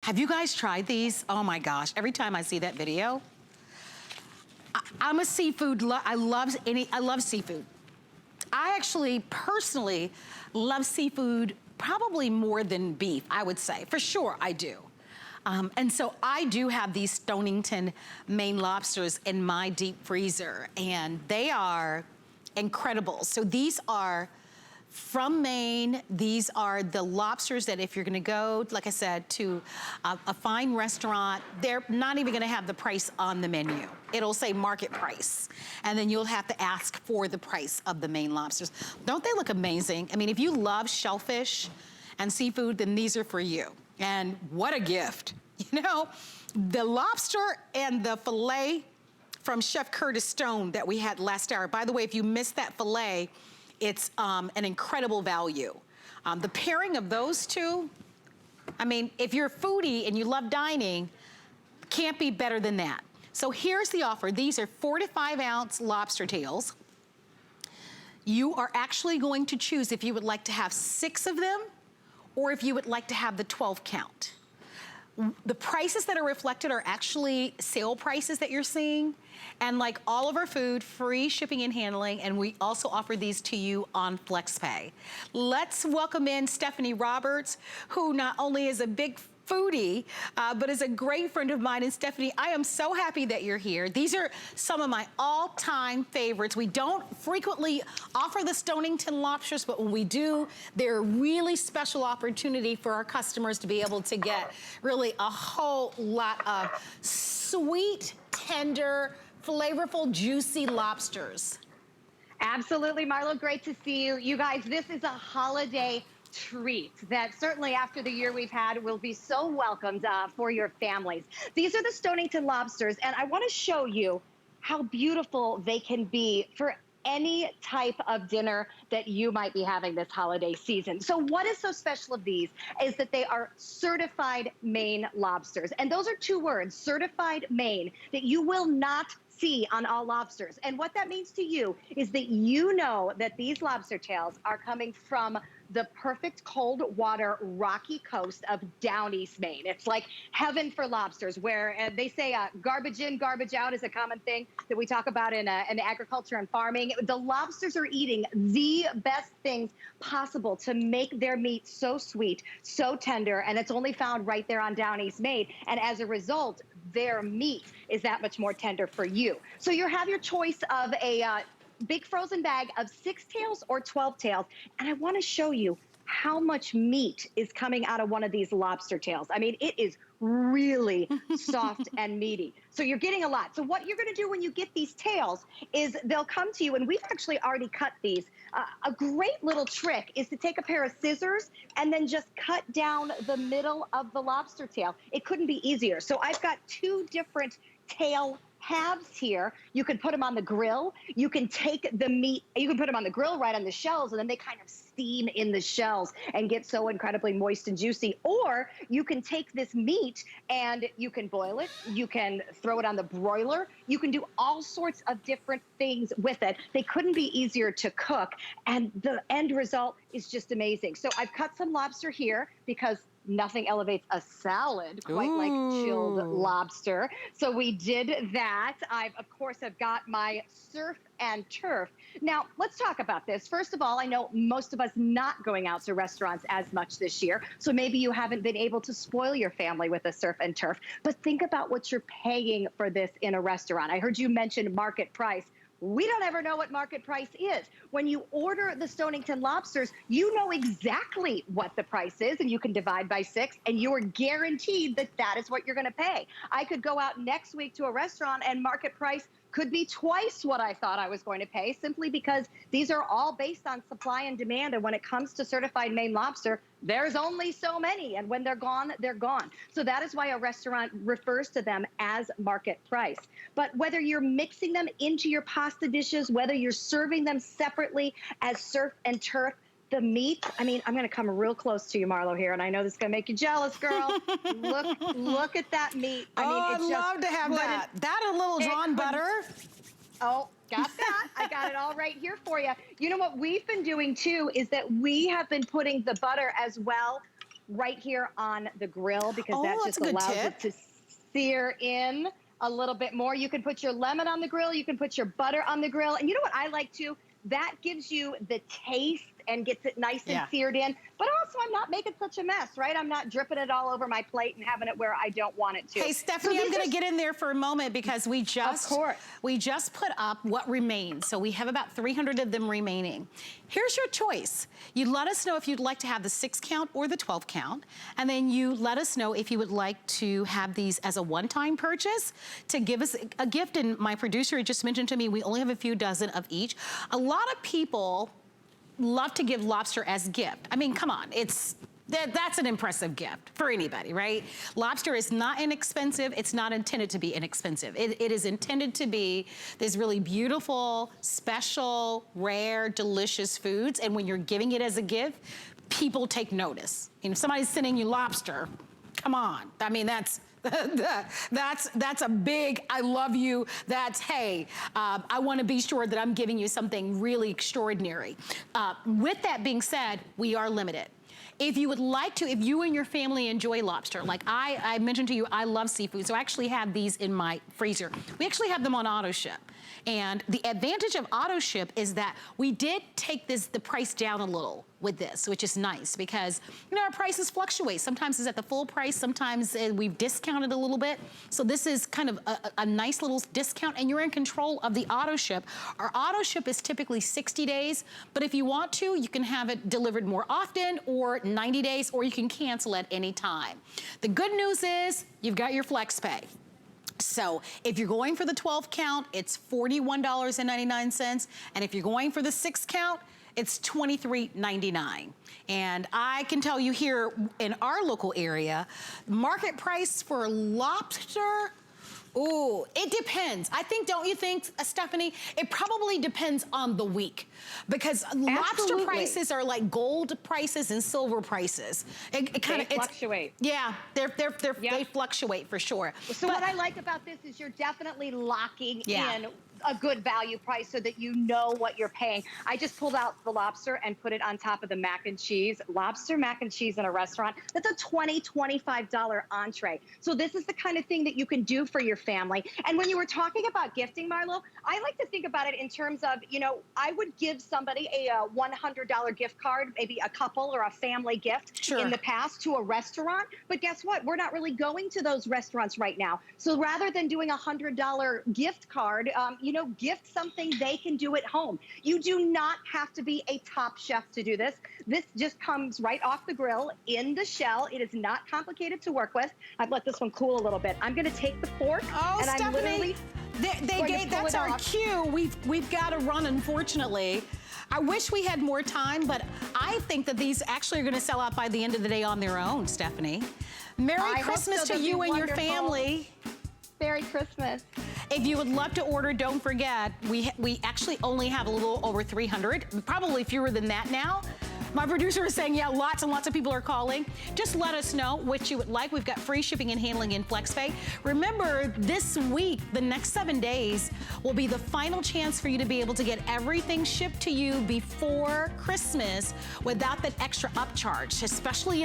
Have you guys tried these? Oh my gosh, every time I see that video, I'm a seafood, I love seafood. I actually personally love seafood probably more than beef, I would say. For sure, I do. And so I do have these Stonington Maine lobsters in my deep freezer, and they are incredible. So these are from Maine. These are the lobsters that if you're gonna go, like I said, to a fine restaurant, they're not even gonna have the price on the menu. It'll say market price. And then you'll have to ask for the price of the Maine lobsters. Don't they look amazing? I mean, if you love shellfish and seafood, then these are for you. And what a gift. You know, the lobster and the filet from Chef Curtis Stone that we had last hour. By the way, if you missed that filet, it's an incredible value. The pairing of those two, I mean, if you're a foodie and you love dining, can't be better than that. So here's the offer. These are 4 to 5 ounce lobster tails. You are actually going to choose if you would like to have 6 of them or if you would like to have the 12 count. The prices that are reflected are actually sale prices that you're seeing. And like all of our food, free shipping and handling, and we also offer these to you on FlexPay. Let's welcome in Stephanie Roberts, who not only is a big foodie, but is a great friend of mine. And Stephanie, I am so happy that you're here. These are some of my all-time favorites. We don't frequently offer the Stonington lobsters, but when we do, they're a really special opportunity for our customers to be able to get really a whole lot of sweet, tender, flavorful, juicy lobsters. Absolutely, Marlo, great to see you. You guys, this is a holiday treat that certainly after the year we've had will be so welcomed for your families. These are the Stonington lobsters, and I want to show you how beautiful they can be for any type of dinner that you might be having this holiday season. So what is so special of these is that they are certified Maine lobsters. And those are 2 words, certified Maine, that you will not see on all lobsters. And what that means to you is that you know that these lobster tails are coming from the perfect cold water rocky coast of down East Maine. It's like heaven for lobsters, where they say garbage in, garbage out is a common thing that we talk about in agriculture and farming. The lobsters are eating the best things possible to make their meat so sweet, so tender, and it's only found right there on down East Maine. And as a result, their meat is that much more tender for you. So you have your choice of a big frozen bag of 6 tails or 12 tails. And I want to show you how much meat is coming out of one of these lobster tails. I mean, it is really soft and meaty. So you're getting a lot. So what you're going to do when you get these tails is they'll come to you, and we've actually already cut these. A great little trick is to take a pair of scissors and then just cut down the middle of the lobster tail. It couldn't be easier. So I've got 2 different tail halves here. You can put them on the grill. You can take the meat, you can put them on the grill right on the shells, and then they kind of steam in the shells and get so incredibly moist and juicy. Or you can take this meat and you can boil it. You can throw it on the broiler. You can do all sorts of different things with it. They couldn't be easier to cook, and the end result is just amazing. So I've cut some lobster here because nothing elevates a salad quite like chilled lobster. So we did that. Of course, I've got my surf and turf. Now, let's talk about this. First of all, I know most of us not going out to restaurants as much this year, so maybe you haven't been able to spoil your family with a surf and turf, but think about what you're paying for this in a restaurant. I heard you mention market price. We don't ever know what market price is. When you order the Stonington lobsters, you know exactly what the price is, and you can divide by 6, and you are guaranteed that that is what you're gonna pay. I could go out next week to a restaurant and market price could be twice what I thought I was going to pay, simply because these are all based on supply and demand. And when it comes to certified Maine lobster, there's only so many, and when they're gone, they're gone. So that is why a restaurant refers to them as market price. But whether you're mixing them into your pasta dishes, whether you're serving them separately as surf and turf, the meat, I mean, I'm gonna come real close to you, Marlo, here, and I know this is gonna make you jealous, girl. Look at that meat. I mean, I'd love to have that. That and a little drawn butter. Oh, got that. I got it all right here for you. You know what we've been doing too is that we have been putting the butter as well right here on the grill because that that's just a good allows tip. it to sear in a little bit more. You can put your lemon on the grill. You can put your butter on the grill. And you know what I like too? That gives you the taste and gets it nice and seared in. But also, I'm not making such a mess, right? I'm not dripping it all over my plate and having it where I don't want it to. Hey, Stephanie, I'm going to get in there for a moment because we just put up what remains. So we have about 300 of them remaining. Here's your choice. You let us know if you'd like to have the 6 count or the 12 count. And then you let us know if you would like to have these as a one-time purchase to give us a gift. And my producer just mentioned to me, we only have a few dozen of each. A lot of people love to give lobster as gift. I mean, come on, that's an impressive gift for anybody, right? Lobster is not inexpensive. It's not intended to be inexpensive. It is intended to be this really beautiful, special, rare, delicious foods. And when you're giving it as a gift, people take notice. You know, if somebody's sending you lobster, come on. I mean, that's a big, I love you. That's, hey, I want to be sure that I'm giving you something really extraordinary. With that being said, we are limited. If you would like to, if you and your family enjoy lobster, like I mentioned to you, I love seafood, so I actually have these in my freezer. We actually have them on auto ship. And the advantage of auto ship is that we did take the price down a little with this, which is nice because, you know, our prices fluctuate. Sometimes it's at the full price, sometimes we've discounted a little bit. So this is kind of a nice little discount and you're in control of the auto ship. Our auto ship is typically 60 days, but if you want to, you can have it delivered more often or 90 days, or you can cancel at any time. The good news is you've got your flex pay. So if you're going for the 12 count, it's $41.99. And if you're going for the 6 count, it's $23.99. And I can tell you here in our local area, market price for lobster, ooh, it depends. I think, don't you think, Stephanie? It probably depends on the week because lobster prices are like gold prices and silver prices. It kind of fluctuate. Yeah, they fluctuate for sure. So what I like about this is you're definitely locking in a good value price so that you know what you're paying. I just pulled out the lobster and put it on top of the mac and cheese. Lobster mac and cheese in a restaurant, that's a $20, $25 entree. So this is the kind of thing that you can do for your family. And when you were talking about gifting, Marlo, I like to think about it in terms of, you know, I would give somebody a $100 gift card, maybe a couple or a family gift in the past to a restaurant. But guess what? We're not really going to those restaurants right now. So rather than doing a $100 gift card, you know, gift something they can do at home. You do not have to be a top chef to do this. This just comes right off the grill in the shell. It is not complicated to work with. I've let this one cool a little bit. I'm going to take the fork and I'm literally that's our cue. We've got to run, unfortunately. I wish we had more time, but I think that these actually are going to sell out by the end of the day on their own, Stephanie. Merry Christmas to you and your family. Merry Christmas. If you would love to order, don't forget, we actually only have a little over 300, probably fewer than that now. My producer is saying, yeah, lots and lots of people are calling. Just let us know what you would like. We've got free shipping and handling in FlexPay. Remember, this week, the next 7 days, will be the final chance for you to be able to get everything shipped to you before Christmas without that extra upcharge, especially